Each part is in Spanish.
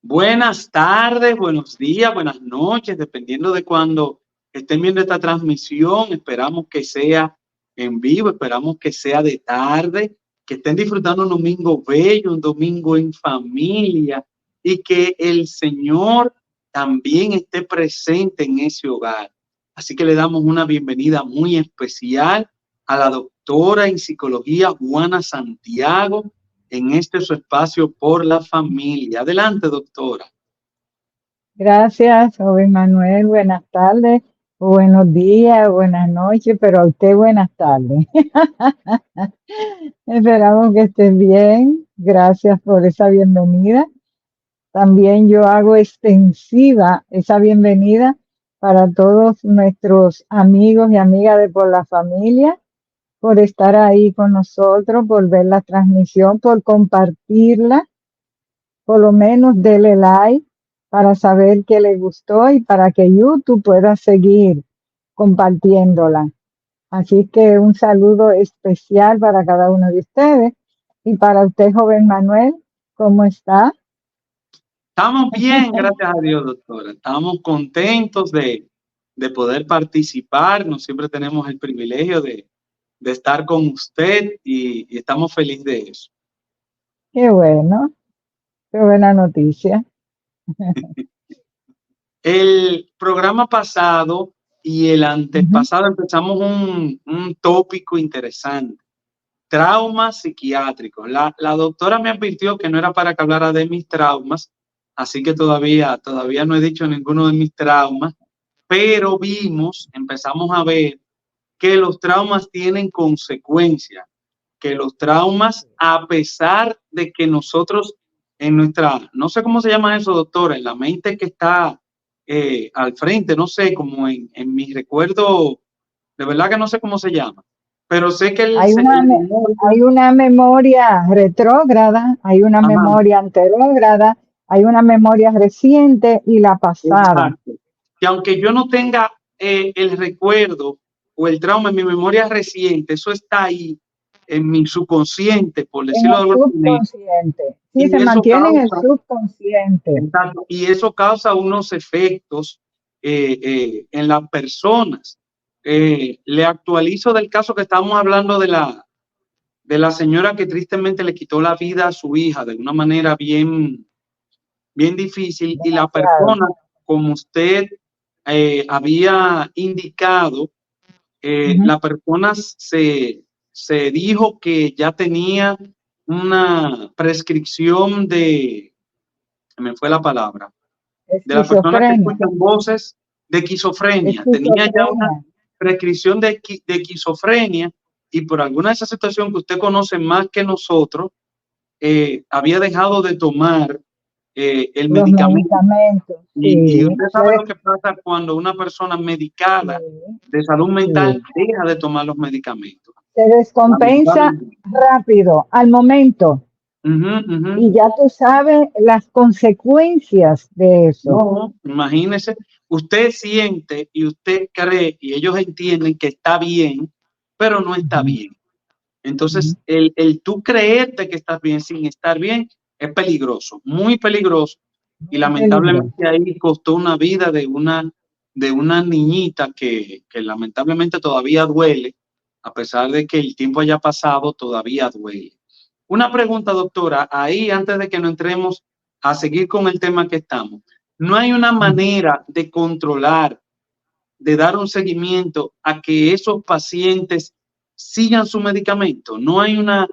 Buenas tardes, buenos días, buenas noches, dependiendo de cuando estén viendo esta transmisión. Esperamos que sea en vivo, esperamos que sea de tarde, que estén disfrutando un domingo bello, un domingo en familia y que el Señor también esté presente en ese hogar. Así que le damos una bienvenida muy especial a la doctora en psicología Juana Santiago en este su espacio por la familia. Adelante, doctora. Gracias, joven Manuel. Buenas tardes, buenos días, buenas noches, pero a usted buenas tardes. Esperamos que estén bien. Gracias por esa bienvenida. También yo hago extensiva esa bienvenida para todos nuestros amigos y amigas de Por la Familia, por estar ahí con nosotros, por ver la transmisión, por compartirla. Por lo menos dele like para saber que le gustó y para que YouTube pueda seguir compartiéndola. Así que un saludo especial para cada uno de ustedes y para usted, joven Manuel, ¿cómo está? Estamos bien, gracias a Dios, doctora. Estamos contentos de poder participar. No siempre tenemos el privilegio de estar con usted y estamos felices de eso. Qué bueno, qué buena noticia. El programa pasado y el Ujú. antepasado empezamos un tópico interesante. Traumas psiquiátricos. La doctora me advirtió que no era para que hablara de mis traumas, así que todavía no he dicho ninguno de mis traumas, pero empezamos a ver que los traumas tienen consecuencias, que los traumas, a pesar de que nosotros en nuestra, no sé cómo se llama eso, doctora, en la mente que está al frente, no sé, como en mi recuerdo, de verdad que no sé cómo se llama, pero sé que Hay una, el me- hay una memoria retrógrada, hay una ajá, memoria anterógrada, hay una memoria reciente y la pasada. exacto. Que aunque yo no tenga el recuerdo o el trauma en mi memoria reciente, eso está ahí en mi subconsciente, por En decirlo de el alguna manera, subconsciente. Sí, se y eso mantiene en el causa, subconsciente. exacto, y eso causa unos efectos en las personas. Le actualizo del caso que estamos hablando de la señora que tristemente le quitó la vida a su hija de una manera bien difícil, y la Demasiado. persona, como usted había indicado, Ujú. la persona se dijo que ya tenía una prescripción me fue la palabra, de la persona que Esquizofrenia. escuchan voces de esquizofrenia. Tenía ya una Esquizofrenia. prescripción de esquizofrenia, y por alguna de esas situaciones que usted conoce más que nosotros, había dejado de tomar el Los medicamento. medicamentos. Y Sí. usted sabe lo que pasa cuando una persona medicada Sí, de salud mental sí. deja de tomar los medicamentos. Se descompensa Lamentablemente. rápido, al momento. Ujú, ujú. Y ya tú sabes las consecuencias de eso. No, imagínese, usted siente y usted cree y ellos entienden que está bien, pero no está Ujú, bien. Entonces, ujú. el tú creerte que estás bien sin estar bien es peligroso, muy peligroso. Y Muy peligroso. lamentablemente ahí costó una vida de una niñita que lamentablemente todavía duele, a pesar de que el tiempo haya pasado, todavía duele. Una pregunta, doctora, ahí antes de que nos entremos a seguir con el tema que estamos. ¿No hay una Ujú. manera de controlar, de dar un seguimiento a que esos pacientes sigan su medicamento? No hay una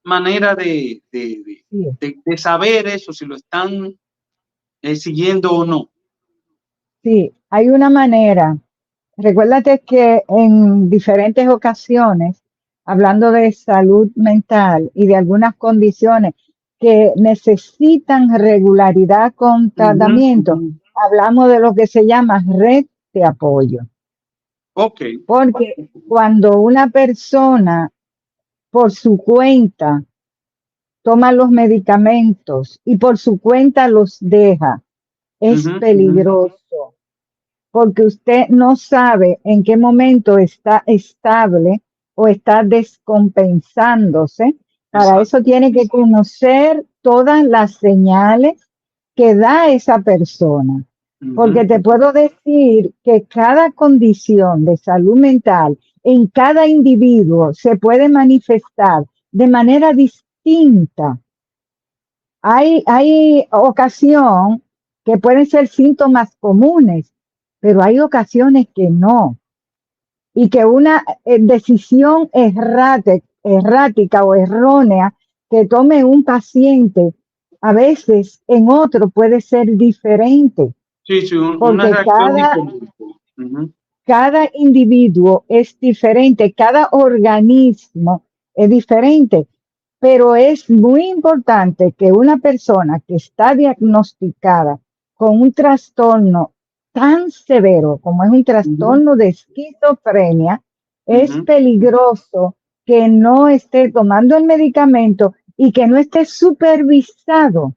manera Sí, de saber eso, si lo están siguiendo o no. sí, hay una manera. Recuérdate que en diferentes ocasiones, hablando de salud mental y de algunas condiciones que necesitan regularidad con Ujú, tratamiento, ujú. hablamos de lo que se llama red de apoyo. Ok. Porque cuando una persona por su cuenta toma los medicamentos y por su cuenta los deja, es Ujú, ujú. peligroso porque usted no sabe en qué momento está estable o está descompensándose. Para Exacto. eso tiene que conocer todas las señales que da esa persona. Porque te puedo decir que cada condición de salud mental en cada individuo se puede manifestar de manera distinta. Hay ocasión que pueden ser síntomas comunes, pero hay ocasiones que no. Y que una decisión errática o errónea que tome un paciente, a veces en otro puede ser diferente. Sí, sí, una Porque reacción diferente. cada individuo es diferente, cada organismo es diferente, pero es muy importante que una persona que está diagnosticada con un trastorno tan severo como es un trastorno de esquizofrenia, es peligroso que no esté tomando el medicamento y que no esté supervisado.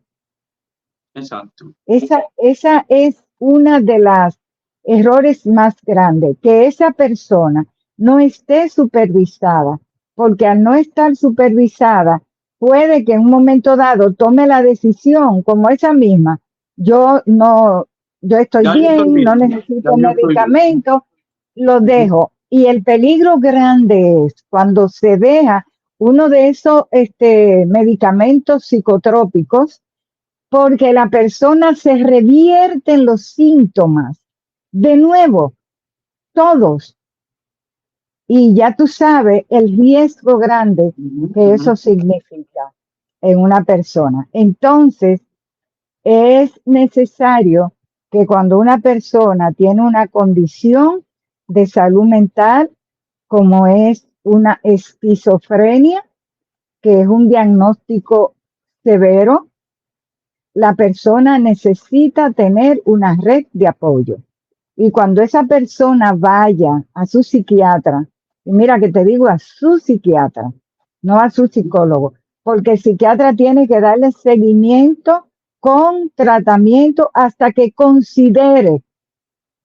Exacto. Esa es una de las errores más grandes, que esa persona no esté supervisada, porque al no estar supervisada, puede que en un momento dado tome la decisión como esa misma. Yo estoy Ya yo estoy bien, no bien. Ya necesito yo estoy bien. medicamentos, lo dejo. Y el peligro grande es cuando se deja uno de esos medicamentos psicotrópicos, porque la persona se revierte en los síntomas. De nuevo, todos. Y ya tú sabes el riesgo grande que eso significa en una persona. Entonces, es necesario que cuando una persona tiene una condición de salud mental, como es una esquizofrenia, que es un diagnóstico severo, la persona necesita tener una red de apoyo. Y cuando esa persona vaya a su psiquiatra, y mira que te digo a su psiquiatra, no a su psicólogo, porque el psiquiatra tiene que darle seguimiento con tratamiento hasta que considere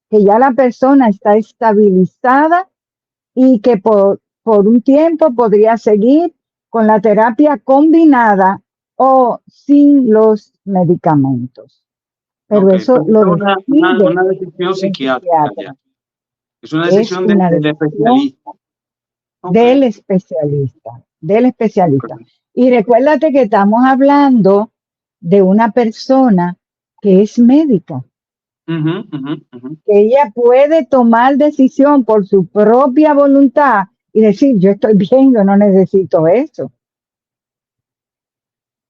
que ya la persona está estabilizada y que por un tiempo podría seguir con la terapia combinada o sin los medicamentos. Pero Ok, eso pero lo es decide una decisión el psiquiátrica psiquiatra. ya. Es una Es decisión una del decisión especialista. Ok. del especialista, del especialista. Ok. Y recuérdate que estamos hablando de una persona que es médica, que ella puede tomar decisión por su propia voluntad y decir, yo estoy bien, yo no necesito eso.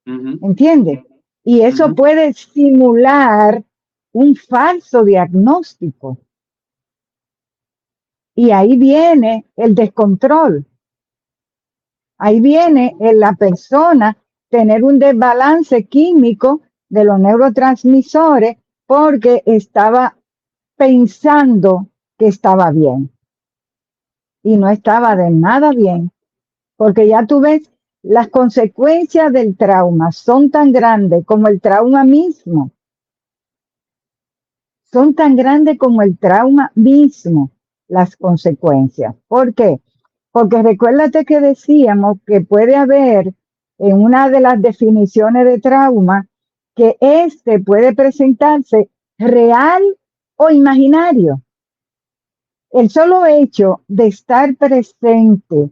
¿Entiendes? Y eso puede simular un falso diagnóstico. Y ahí viene el descontrol. Ahí viene en la persona tener un desbalance químico de los neurotransmisores porque estaba pensando que estaba bien. Y no estaba de nada bien. Porque ya tú ves, las consecuencias del trauma son tan grandes como el trauma mismo. Son tan grandes como el trauma mismo, las consecuencias. ¿Por qué? Porque recuérdate que decíamos que puede haber en una de las definiciones de trauma que este puede presentarse real o imaginario. El solo hecho de estar presente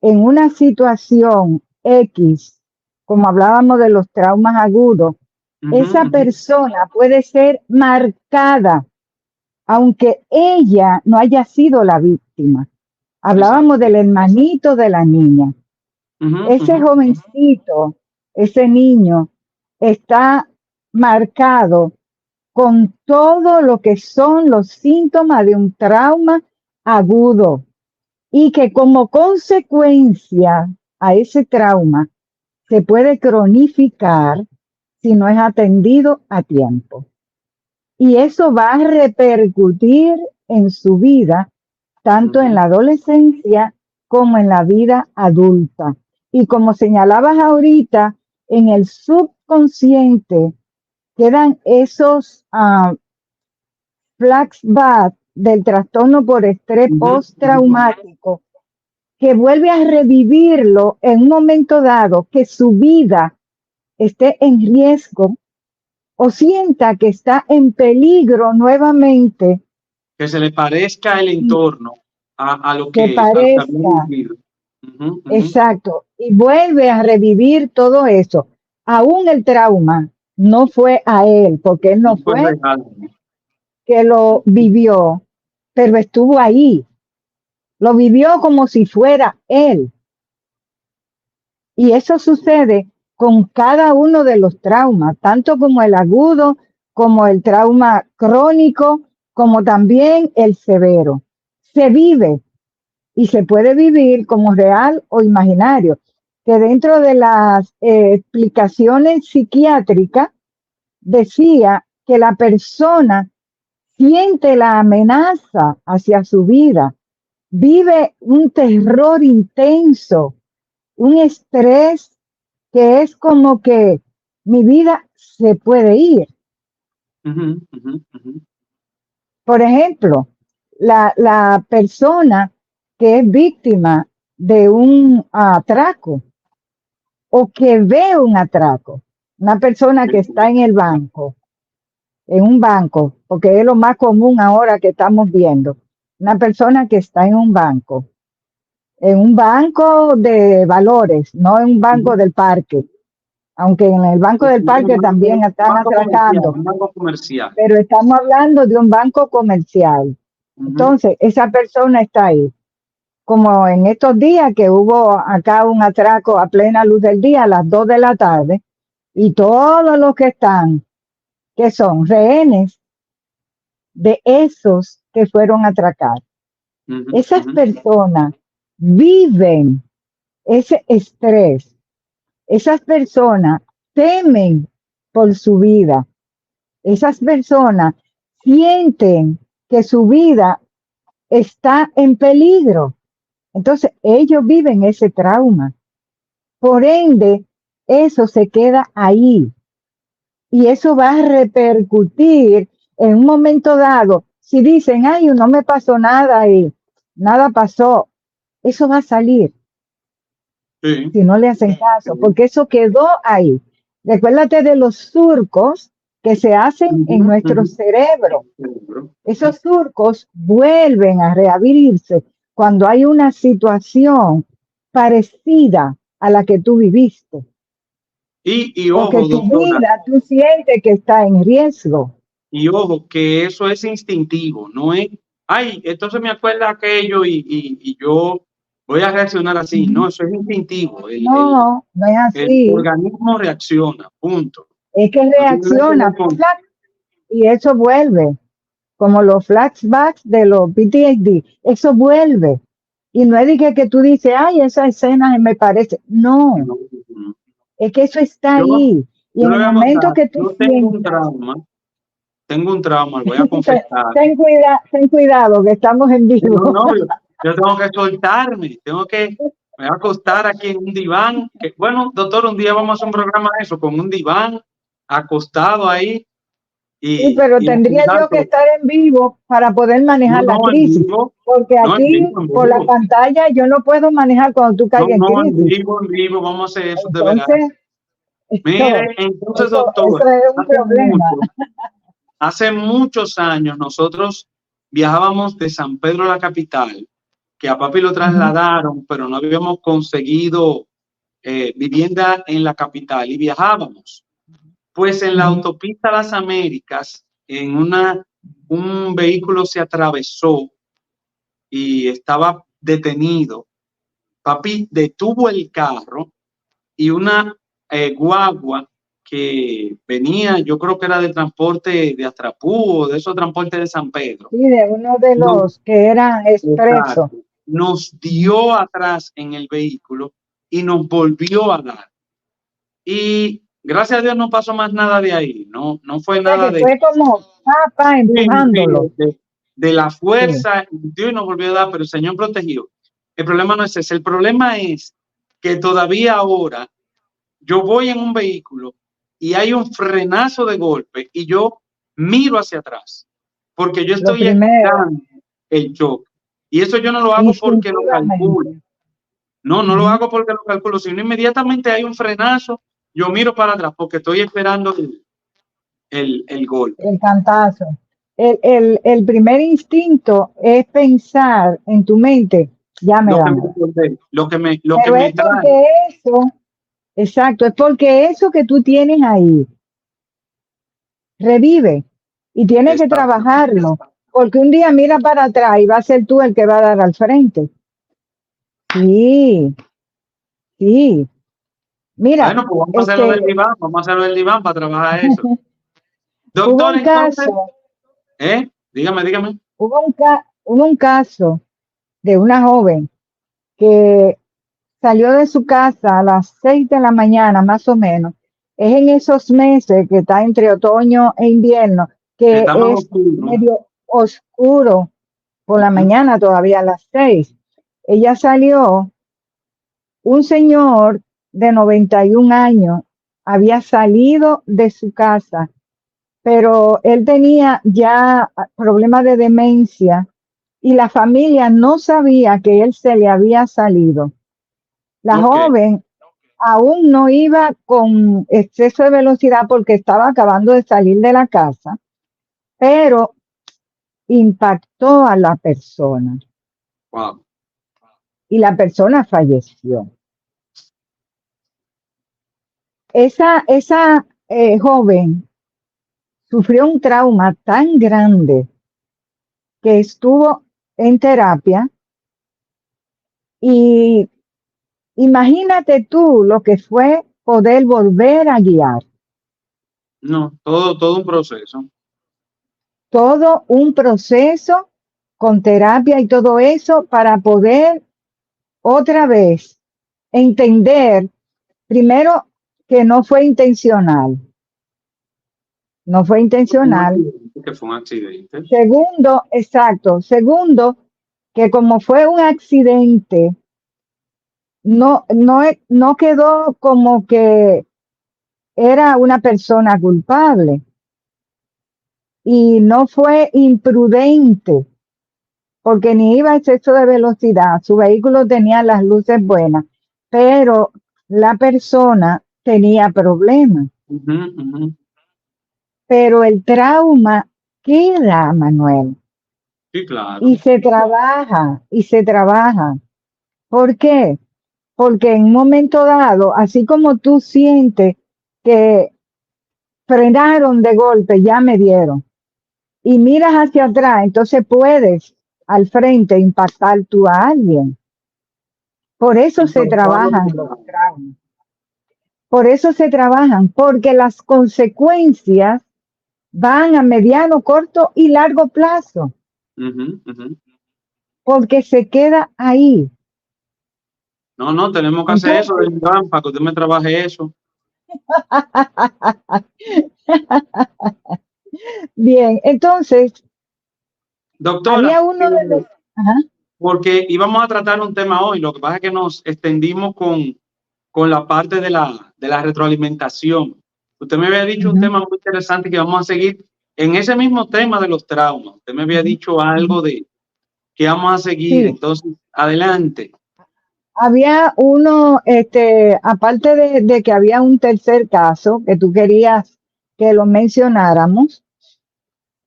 en una situación X, como hablábamos de los traumas agudos, esa persona puede ser marcada, aunque ella no haya sido la víctima. Hablábamos del hermanito de la niña. Ese jovencito, ese niño, está marcado con todo lo que son los síntomas de un trauma agudo y que como consecuencia a ese trauma se puede cronificar si no es atendido a tiempo. Y eso va a repercutir en su vida, tanto en la adolescencia como en la vida adulta. Y como señalabas ahorita, en el subconsciente quedan esos flashbacks del trastorno por estrés postraumático que vuelve a revivirlo en un momento dado que su vida esté en riesgo o sienta que está en peligro nuevamente, que se le parezca el entorno a lo que a lo que había parezca, vivido. exacto, y vuelve a revivir todo eso. Aún el trauma no fue a él, porque él no No fue fue real. que lo vivió, pero estuvo ahí. Lo vivió como si fuera él. Y eso sucede con cada uno de los traumas, tanto como el agudo, como el trauma crónico, como también el severo. Se vive y se puede vivir como real o imaginario, que dentro de las explicaciones psiquiátricas decía que la persona siente la amenaza hacia su vida, vive un terror intenso, un estrés que es como que mi vida se puede ir. Por ejemplo, la persona que es víctima de un atraco o que ve un atraco, una persona que está en el banco, en un banco, porque es lo más común ahora que estamos viendo, una persona que está en un banco de valores, no en un banco del parque, aunque en el banco del parque también están atracando, Un banco comercial. pero estamos hablando de un banco comercial. Entonces, esa persona está ahí. Como en estos días que hubo acá un atraco a plena luz del día a las 2 de la tarde, y todos los que están, que son rehenes de esos que fueron a atracar. Esas personas viven ese estrés. Esas personas temen por su vida. Esas personas sienten que su vida está en peligro. Entonces, ellos viven ese trauma. Por ende, eso se queda ahí. Y eso va a repercutir en un momento dado. Si dicen, ay, no me pasó nada y nada pasó, eso va a salir. Sí. Si no le hacen caso, porque eso quedó ahí. Recuérdate de los surcos que se hacen en nuestro cerebro. Esos surcos vuelven a reabrirse cuando hay una situación parecida a la que tú viviste. Y O que ojo, tu doctora, vida tú sientes que está en riesgo. y ojo, que eso es instintivo, no es, ay, entonces me acuerda aquello y yo voy a reaccionar así. No, eso es instintivo. No, no es El así. organismo reacciona, punto. Es que No tiene nada que reacciona ver con... y eso vuelve. Como los flashbacks de los PTSD, eso vuelve. Y no es de que tú dices, ay, esa escena me parece. No, es que eso está Yo, ahí. Y yo en le el voy a momento contar, que tú yo sientas, tengo un trauma, lo voy a confesar. ten cuidado, que estamos en vivo. No, no, yo tengo que soltarme, me voy a acostar aquí en un diván. Que, bueno, doctor, un día vamos a hacer un programa de eso, con un diván, acostado ahí Sí, pero y tendría yo que estar en vivo para poder manejar la no en crisis. vivo, Porque no en aquí, vivo, en por la vivo. pantalla, yo no puedo manejar cuando tú No, caigas en no, crisis. en vivo, vamos a hacer eso de veras. Entonces, Mire, entonces, doctor, eso es un problema. hace muchos años nosotros viajábamos de San Pedro a la capital, que a papi lo trasladaron, pero no habíamos conseguido vivienda en la capital y viajábamos. Pues en la autopista Las Américas, un vehículo se atravesó y estaba detenido. Papi detuvo el carro y una guagua que venía, yo creo que era de transporte de Atrapú o de esos transportes de San Pedro. Sí, de uno de los que eran expresos. Nos dio atrás en el vehículo y nos volvió a dar. Y gracias a Dios no pasó más nada de ahí, no fue nada de... Fue como papá empujándolo. De la fuerza, Dios nos volvió a dar, pero el Señor protegió. El problema no es ese, el problema es que todavía ahora yo voy en un vehículo y hay un frenazo de golpe y yo miro hacia atrás porque yo estoy evitando el choque. Y eso yo no lo hago porque lo calculo. No lo hago porque lo calculo, sino inmediatamente hay un frenazo, yo miro para atrás porque estoy esperando el golpe. el cantazo. El primer instinto es pensar en tu mente, ya me Lo que dan. me, lo que Pero me es trae, porque eso, exacto, es porque eso que tú tienes ahí revive y tienes que exacto. trabajarlo. Porque un día mira para atrás y va a ser tú el que va a dar al frente. Sí, sí. Mira, Bueno, pues vamos a hacerlo del diván, vamos a hacerlo del diván para trabajar eso. hubo Doctor, un entonces, caso, dígame. hubo un caso de una joven que salió de su casa a las 6 de la mañana, más o menos. Es en esos meses que está entre otoño e invierno, que Está más es oscuro. medio oscuro por la Ujú. mañana, todavía a las 6. Ella salió, un señor de 91 años había salido de su casa, pero él tenía ya problemas de demencia y la familia no sabía que él se le había salido. La Ok, joven aún no iba con exceso de velocidad porque estaba acabando de salir de la casa, pero impactó a la persona wow. y la persona falleció. Esa joven sufrió un trauma tan grande que estuvo en terapia y imagínate tú lo que fue poder volver a guiar. No, todo un proceso. Todo un proceso con terapia y todo eso para poder otra vez entender, primero, que no fue intencional, no fue intencional. Que fue un accidente. Segundo, exacto. Segundo, que como fue un accidente, no quedó como que era una persona culpable y no fue imprudente porque ni iba a exceso de velocidad, su vehículo tenía las luces buenas, pero la persona tenía problemas. Ujú, ujú. Pero el trauma queda, Manuel, Sí, claro. y se trabaja, y se trabaja. ¿Por qué? Porque en un momento dado, así como tú sientes que frenaron de golpe, ya me dieron, y miras hacia atrás, entonces puedes al frente impactar tú a alguien. Por eso Y se probarlo trabajan con los calma. traumas. Por eso se trabajan, porque las consecuencias van a mediano, corto y largo plazo, Ujú, ujú. porque se queda ahí. No, tenemos que hacer eso Entonces, del diván para que usted me trabaje eso. bien, entonces, Doctora, había uno de los... Ajá, porque íbamos a tratar un tema hoy, lo que pasa es que nos extendimos con la parte de la retroalimentación. Usted me había dicho un ujú, tema muy interesante que vamos a seguir en ese mismo tema de los traumas. Usted me había ujú, dicho ujú. algo de que vamos a seguir, Sí, entonces, adelante. había uno, aparte de que había un tercer caso que tú querías que lo mencionáramos,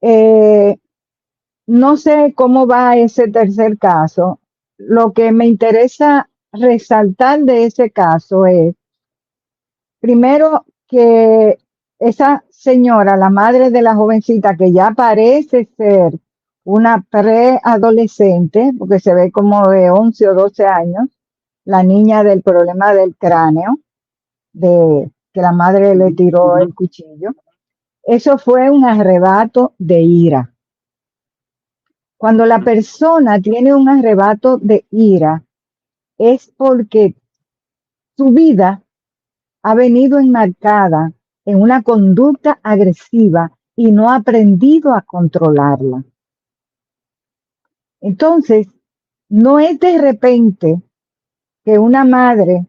eh, no sé cómo va ese tercer caso. Lo que me interesa resaltar de ese caso es, primero, que esa señora, la madre de la jovencita, que ya parece ser una preadolescente, porque se ve como de 11 o 12 años, la niña del problema del cráneo, de que la madre le tiró el cuchillo, eso fue un arrebato de ira. Cuando la persona tiene un arrebato de ira, es porque su vida ha venido enmarcada en una conducta agresiva y no ha aprendido a controlarla. Entonces, no es de repente que una madre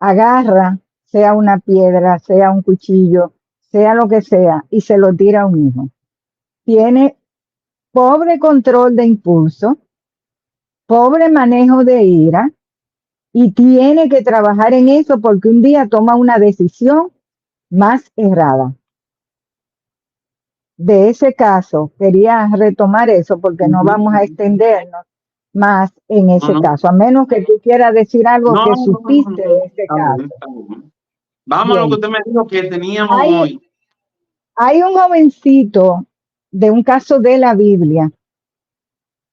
agarra, sea una piedra, sea un cuchillo, sea lo que sea, y se lo tira a un hijo. Tiene pobre control de impulso, pobre manejo de ira, y tiene que trabajar en eso porque un día toma una decisión más errada. de ese caso, quería retomar eso porque no vamos a extendernos más en No, ese no, caso, a menos que tú quieras decir algo no, que no, no, no, supiste de ese está bien, caso. está bien. Vamos a lo que Bien, usted me dijo que teníamos hay, hoy. hay un jovencito de un caso de la Biblia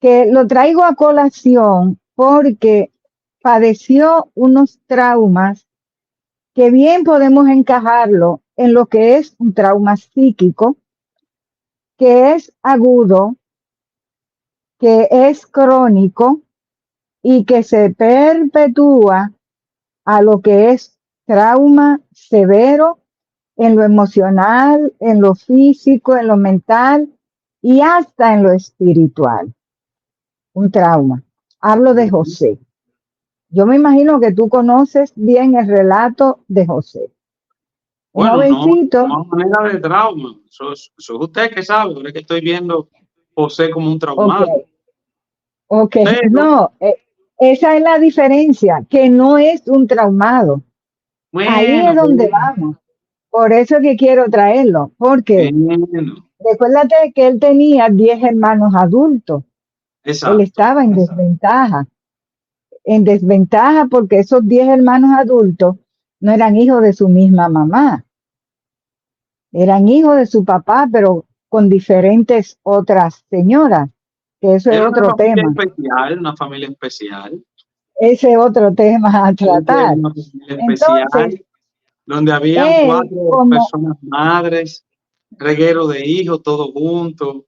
que lo traigo a colación porque padeció unos traumas que bien podemos encajarlo en lo que es un trauma psíquico, que es agudo, que es crónico y que se perpetúa a lo que es trauma severo en lo emocional, en lo físico, en lo mental y hasta en lo espiritual. Un trauma. Hablo de Ujú. José. Yo me imagino que tú conoces bien el relato de José. Un Bueno, no, jovencito, no a manera de trauma. Eso es usted que sabe, ahora es que estoy viendo José como un ok, traumado. ok, Pero, no, esa es la diferencia, que no es un traumado. Ahí es bueno, donde vamos. Por eso es que quiero traerlo, porque bueno, recuérdate que él tenía 10 hermanos adultos. Él exacto. estaba en desventaja porque esos 10 hermanos adultos no eran hijos de su misma mamá, eran hijos de su papá, pero con diferentes otras señoras, que eso es Era una otro familia tema, especial, una familia especial. ese es otro tema a Era tratar. una familia Entonces, especial, donde habían él, cuatro como, personas madres, reguero de hijos, todos juntos.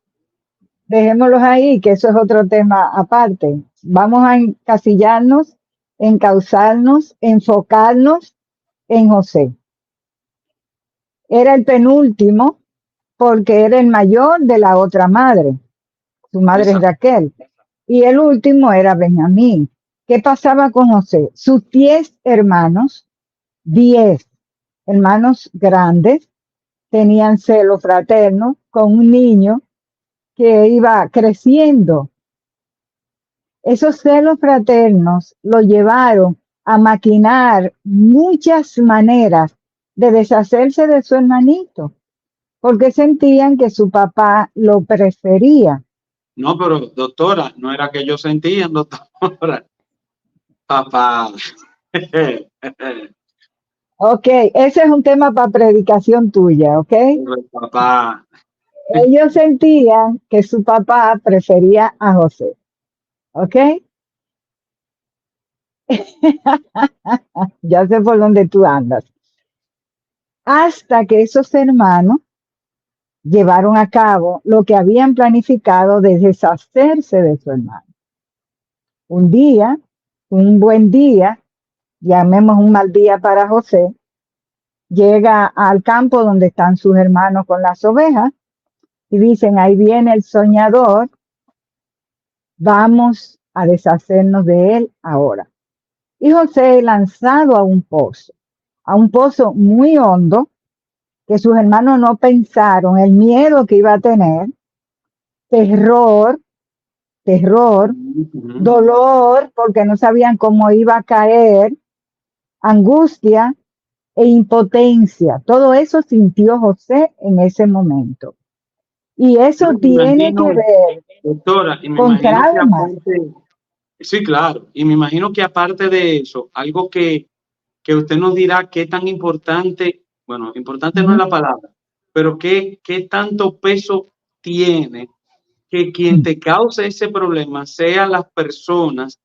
dejémoslos ahí, que eso es otro tema aparte. Vamos a encasillarnos, encauzarnos, enfocarnos en José. Era el penúltimo porque era el mayor de la otra madre. Su madre es Exacto. Raquel. Y el último era Benjamín. ¿Qué pasaba con José? Sus 10 hermanos grandes, tenían celo fraterno con un niño que iba creciendo. Esos celos fraternos lo llevaron a maquinar muchas maneras de deshacerse de su hermanito, porque sentían que su papá lo prefería. No, pero doctora, no era que ellos sentían, doctora. Papá. Ok, ese es un tema para predicación tuya, ok. Papá. Ellos sentían que su papá prefería a José, ok. Ya sé por dónde tú andas. Hasta que esos hermanos llevaron a cabo lo que habían planificado de deshacerse de su hermano. Un día, un buen día, llamemos un mal día para José, llega al campo donde están sus hermanos con las ovejas y dicen, ahí viene el soñador, vamos a deshacernos de él ahora. Y José lanzado a un pozo muy hondo, que sus hermanos no pensaron el miedo que iba a tener, terror, terror, Ujú. dolor, porque no sabían cómo iba a caer, angustia e impotencia. Todo eso sintió José en ese momento. Y Yo eso me tiene que imagino, ver doctora, y me con imagino que traumas. aparte, sí, claro, y me imagino que aparte de eso, algo que usted nos dirá qué tan importante, bueno, importante no es Ujú. la palabra, pero qué tanto peso tiene que quien te cause ese problema sean las personas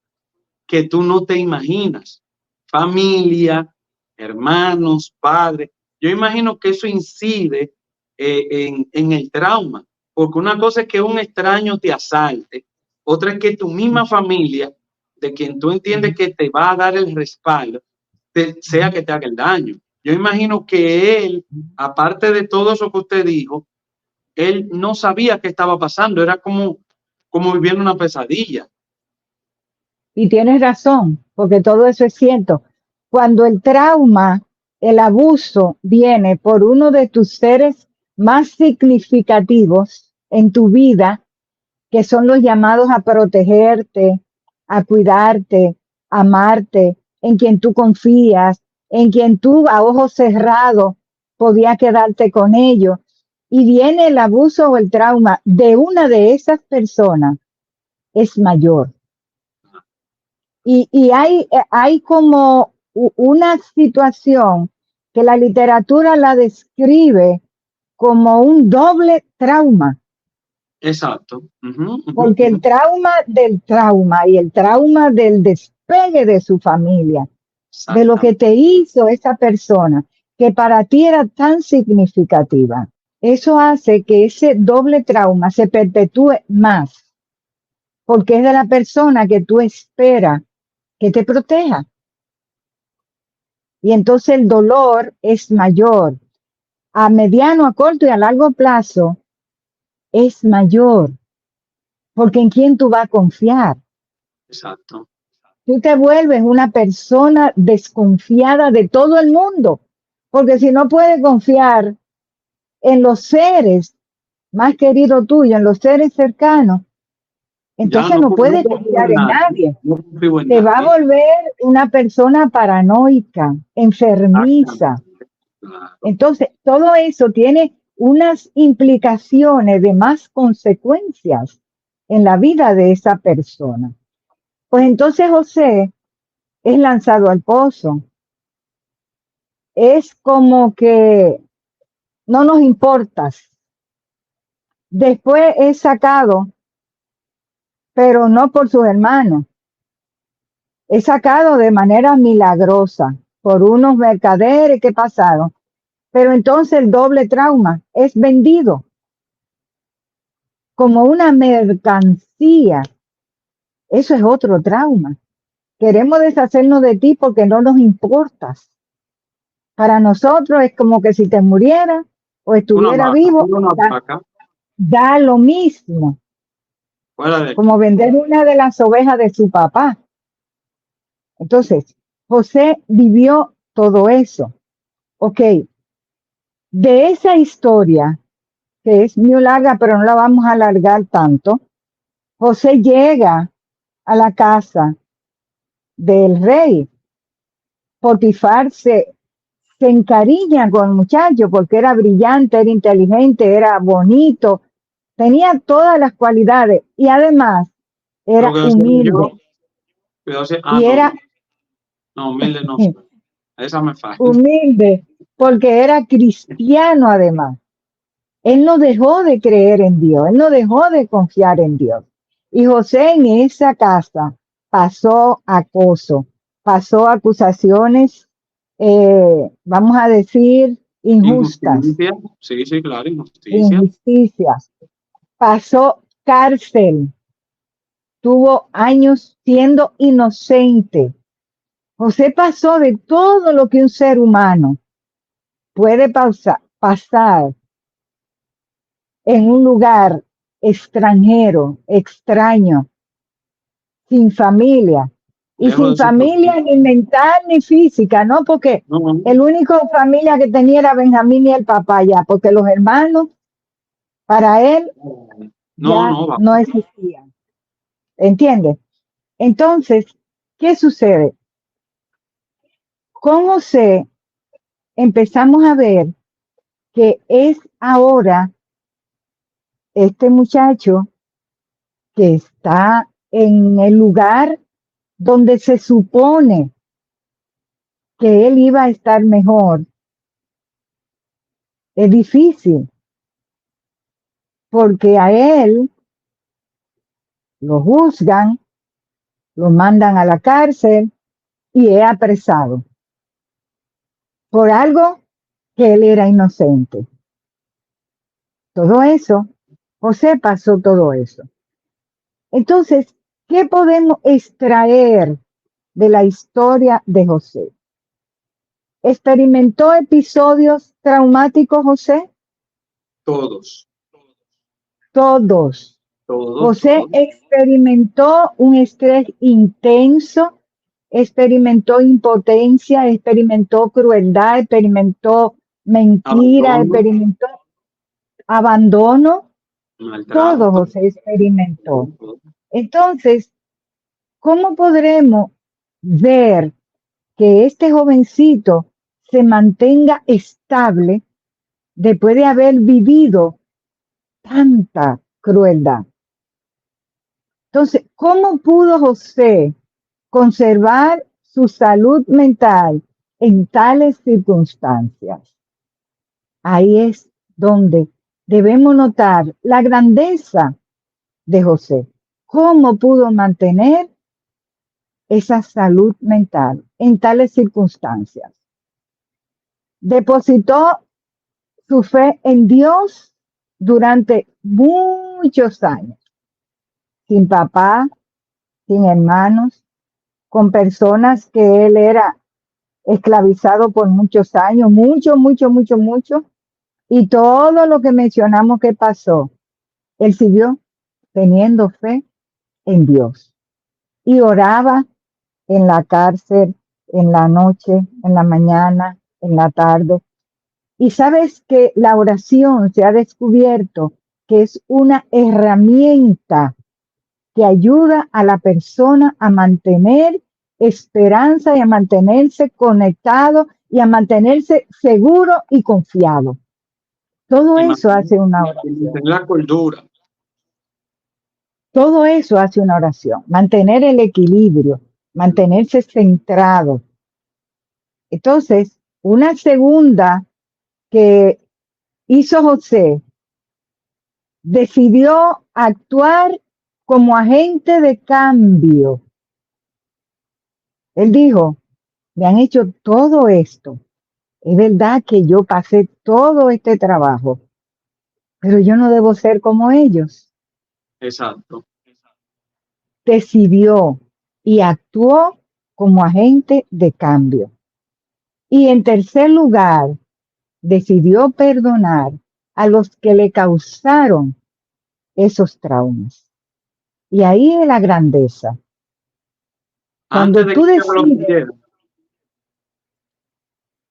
que tú no te imaginas, familia, hermanos, padres. Yo imagino que eso incide en el trauma, porque una cosa es que un extraño te asalte, otra es que tu misma familia, de quien tú entiendes que te va a dar el respaldo, sea que te haga el daño. Yo imagino que él, aparte de todo eso que usted dijo, él no sabía qué estaba pasando, era como viviendo una pesadilla. Y tienes razón, porque todo eso es cierto. Cuando el trauma, el abuso viene por uno de tus seres más significativos en tu vida, que son los llamados a protegerte, a cuidarte, a amarte, en quien tú confías, en quien tú a ojos cerrados podías quedarte con ellos. y viene el abuso o el trauma de una de esas personas, es mayor. Y hay como una situación que la literatura la describe como un doble trauma. Exacto. Porque el trauma del trauma y el trauma del despegue de su familia, de lo que te hizo esa persona, que para ti era tan significativa, eso hace que ese doble trauma se perpetúe más, porque es de la persona que tú esperas que te proteja. Y entonces el dolor es mayor. A mediano, a corto y a largo plazo es mayor. Porque ¿en quién tú vas a confiar? Exacto. Tú te vuelves una persona desconfiada de todo el mundo. Porque si no puedes confiar en los seres más queridos tuyos, en los seres cercanos, Ya entonces no, no no puedes confío confiar en en nadie. nadie. No confío en Te va a nadie. volver una persona paranoica, enfermiza. Exactamente. Claro. Entonces, todo eso tiene unas implicaciones de más consecuencias en la vida de esa persona. Pues entonces José es lanzado al pozo. Es como que no nos importas. Después es sacado, pero no por sus hermanos. Es sacado de manera milagrosa por unos mercaderes que pasaron. Pero entonces el doble trauma es vendido como una mercancía. Eso es otro trauma. Queremos deshacernos de ti porque no nos importas. Para nosotros es como que si te muriera o Una estuviera vaca, vivo, una da, vaca, da lo mismo, fuera de como aquí. vender una de las ovejas de su papá. Entonces, José vivió todo eso. Ok, de esa historia, que es muy larga, pero no la vamos a alargar tanto, José llega a la casa del rey. Potifar se encariña con el muchacho porque era brillante, era inteligente, era bonito, tenía todas las cualidades y además Pero era que soy yo. humilde y No, era no, humilde no soy. Esa me falla. humilde porque era cristiano además. Él no dejó de creer en Dios, él no dejó de confiar en Dios. Y José en esa casa pasó acoso, pasó acusaciones, vamos a decir, injustas, Injusticia. Sí, sí, claro, injusticia. injusticias, pasó cárcel, tuvo años siendo inocente. José pasó de todo lo que un ser humano puede pasar en un lugar extranjero, extraño, sin familia. Y Lejos sin de su familia familia. ni mental ni física, ¿no? Porque No, no, el único familia que tenía era Benjamín y el papá ya, porque los hermanos para él no, ya no, va. no existían. ¿Entiendes? Entonces, ¿qué sucede? Con José empezamos a ver que es ahora este muchacho que está en el lugar donde se supone que él iba a estar mejor. Es difícil porque a él lo juzgan, lo mandan a la cárcel y es apresado por algo que él era inocente. Todo eso, José pasó todo eso. Entonces, ¿qué podemos extraer de la historia de José? ¿Experimentó episodios traumáticos José? Todos, Todos. todos, José todos. experimentó un estrés intenso, experimentó impotencia, experimentó crueldad, experimentó mentira, Abandono, experimentó abandono. Todo maltrato, José experimentó. todo, todo. Entonces, ¿cómo podremos ver que este jovencito se mantenga estable después de haber vivido tanta crueldad. Entonces, ¿cómo pudo José conservar su salud mental en tales circunstancias? Ahí es donde debemos notar la grandeza de José. ¿Cómo pudo mantener esa salud mental en tales circunstancias? Depositó su fe en Dios durante muchos años, sin papá, sin hermanos, con personas que él era esclavizado por muchos años, mucho, y todo lo que mencionamos que pasó, él siguió teniendo fe en Dios y oraba en la cárcel, en la noche, en la mañana, en la tarde. Y sabes que la oración se ha descubierto que es una herramienta que ayuda a la persona a mantener esperanza y a mantenerse conectado y a mantenerse seguro y confiado. Todo Y eso hace una mantener oración. la cordura. Todo eso hace una oración. Mantener el equilibrio, mantenerse centrado. Entonces, una segunda que hizo José, decidió actuar como agente de cambio. Él dijo, me han hecho todo esto. Es verdad que yo pasé todo este trabajo, pero yo no debo ser como ellos. Exacto. Decidió y actuó como agente de cambio. Y en tercer lugar, decidió perdonar a los que le causaron esos traumas. Y ahí es la grandeza. Cuando Antes de tú que ellos lo decides, pidieran.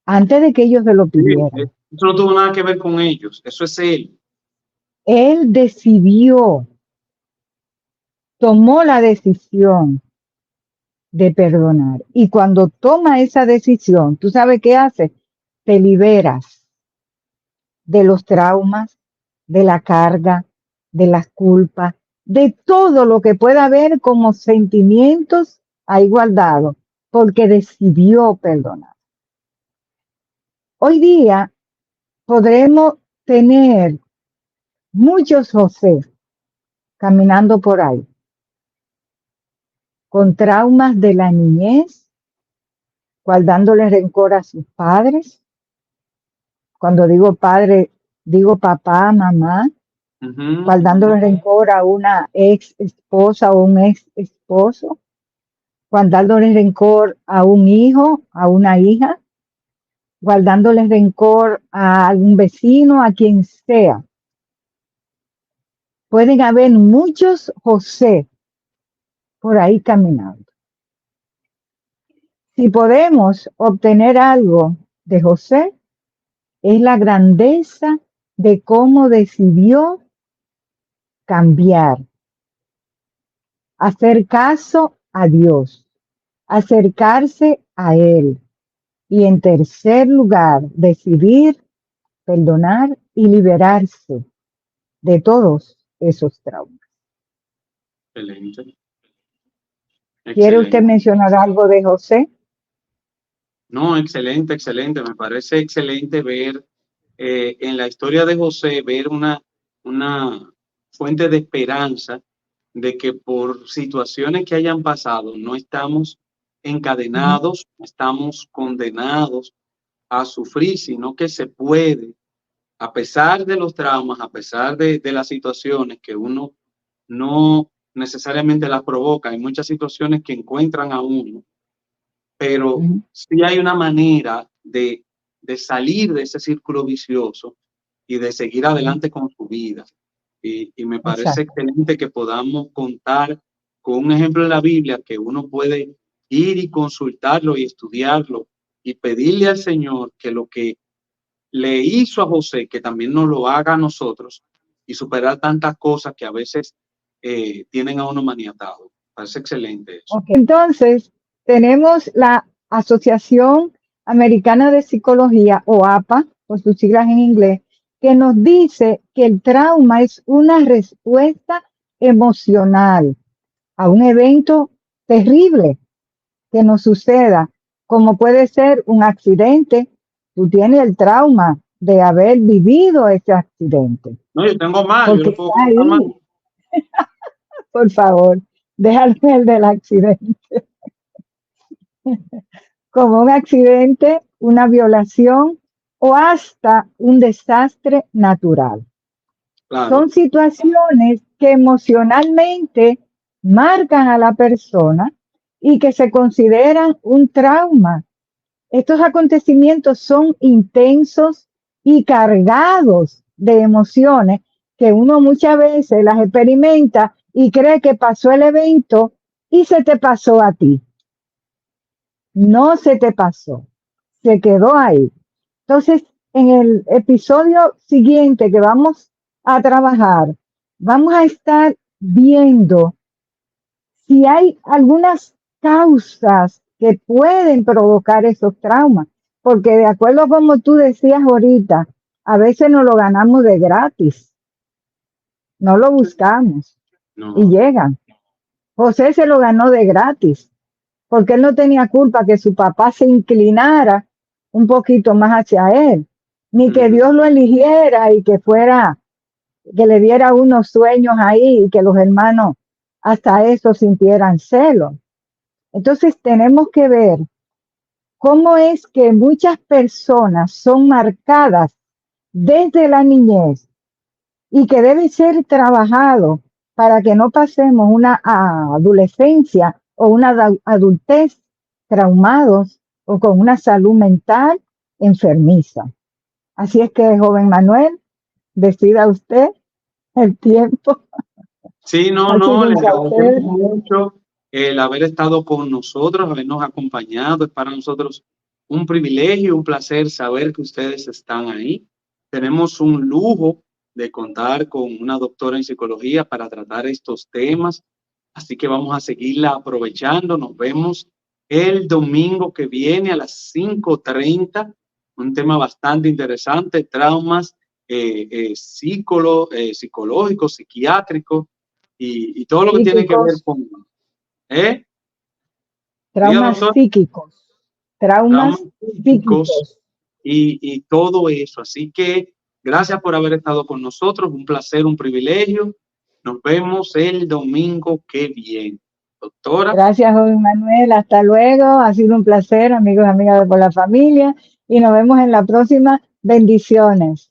antes de que ellos se lo Sí, pidieran, eso no tuvo nada que ver con ellos. Eso es él. él decidió, tomó la decisión de perdonar. Y cuando toma esa decisión, ¿tú sabes qué hace? Te liberas de los traumas, de la carga, de las culpas, de todo lo que pueda haber como sentimientos ahí guardados, porque decidió perdonar. Hoy día podremos tener muchos José caminando por ahí, con traumas de la niñez, guardándole rencor a sus padres. Cuando digo padre, digo papá, mamá, guardándole rencor a una ex esposa o un ex esposo, guardándole rencor a un hijo, a una hija, guardándole rencor a algún vecino, a quien sea. Pueden haber muchos José por ahí caminando. Si podemos obtener algo de José, es la grandeza de cómo decidió cambiar, hacer caso a Dios, acercarse a Él y en tercer lugar, decidir perdonar y liberarse de todos esos traumas. Excelente. ¿Quiere usted Excelente. mencionar algo de José? No, excelente, excelente. Me parece excelente ver en la historia de José, ver una fuente de esperanza de que por situaciones que hayan pasado no estamos encadenados, no estamos condenados a sufrir, sino que se puede, a pesar de los traumas, a pesar de las situaciones que uno no necesariamente las provoca, hay muchas situaciones que encuentran a uno, pero sí hay una manera de salir de ese círculo vicioso y de seguir adelante con su vida. Y me parece Exacto. excelente que podamos contar con un ejemplo en la Biblia que uno puede ir y consultarlo y estudiarlo y pedirle al Señor que lo que le hizo a José, que también nos lo haga a nosotros y superar tantas cosas que a veces tienen a uno maniatado. Parece excelente eso. Okay. Entonces, tenemos la Asociación Americana de Psicología, o APA, por sus siglas en inglés, que nos dice que el trauma es una respuesta emocional a un evento terrible que nos suceda, como puede ser un accidente. Tú tienes el trauma de haber vivido ese accidente, No, yo tengo más, yo porque le puedo está contar más. ahí. Por favor, déjame el del accidente. Como un accidente, una violación o hasta un desastre natural. Claro, Son situaciones que emocionalmente marcan a la persona y que se consideran un trauma. Estos acontecimientos son intensos y cargados de emociones que uno muchas veces las experimenta y cree que pasó el evento y se te pasó a ti. No se te pasó, se quedó ahí. Entonces, en el episodio siguiente que vamos a trabajar, vamos a estar viendo si hay algunas causas que pueden provocar esos traumas, porque de acuerdo a como tú decías ahorita, a veces no lo ganamos de gratis, no lo buscamos y no. llegan. José se lo ganó de gratis, porque él no tenía culpa que su papá se inclinara un poquito más hacia él, ni que Ujú. Dios lo eligiera y que fuera, que le diera unos sueños ahí y que los hermanos hasta eso sintieran celos. Entonces tenemos que ver cómo es que muchas personas son marcadas desde la niñez y que debe ser trabajado para que no pasemos una adolescencia o una adultez traumados o con una salud mental enfermiza. Así es que, joven Manuel, decida usted el tiempo. Sí, no, Ha no, sido le un agradecemos placer. mucho el haber estado con nosotros, habernos acompañado. Es para nosotros un privilegio, un placer saber que ustedes están ahí. Tenemos un lujo de contar con una doctora en psicología para tratar estos temas, así que vamos a seguirla aprovechando. Nos vemos el domingo que viene a las 5:30, un tema bastante interesante, traumas psicológicos, psiquiátricos y todo lo que tiene que ver Psíquicos, con, ¿eh? Diga, traumas doctor, psíquicos, traumas traumas psíquicos psíquicos. y todo eso. Así que gracias por haber estado con nosotros, un placer, un privilegio. Nos vemos el domingo que viene. Doctora. Gracias, joven Manuel. Hasta luego. Ha sido un placer, amigos y amigas de Por la Familia. Y nos vemos en la próxima. Bendiciones.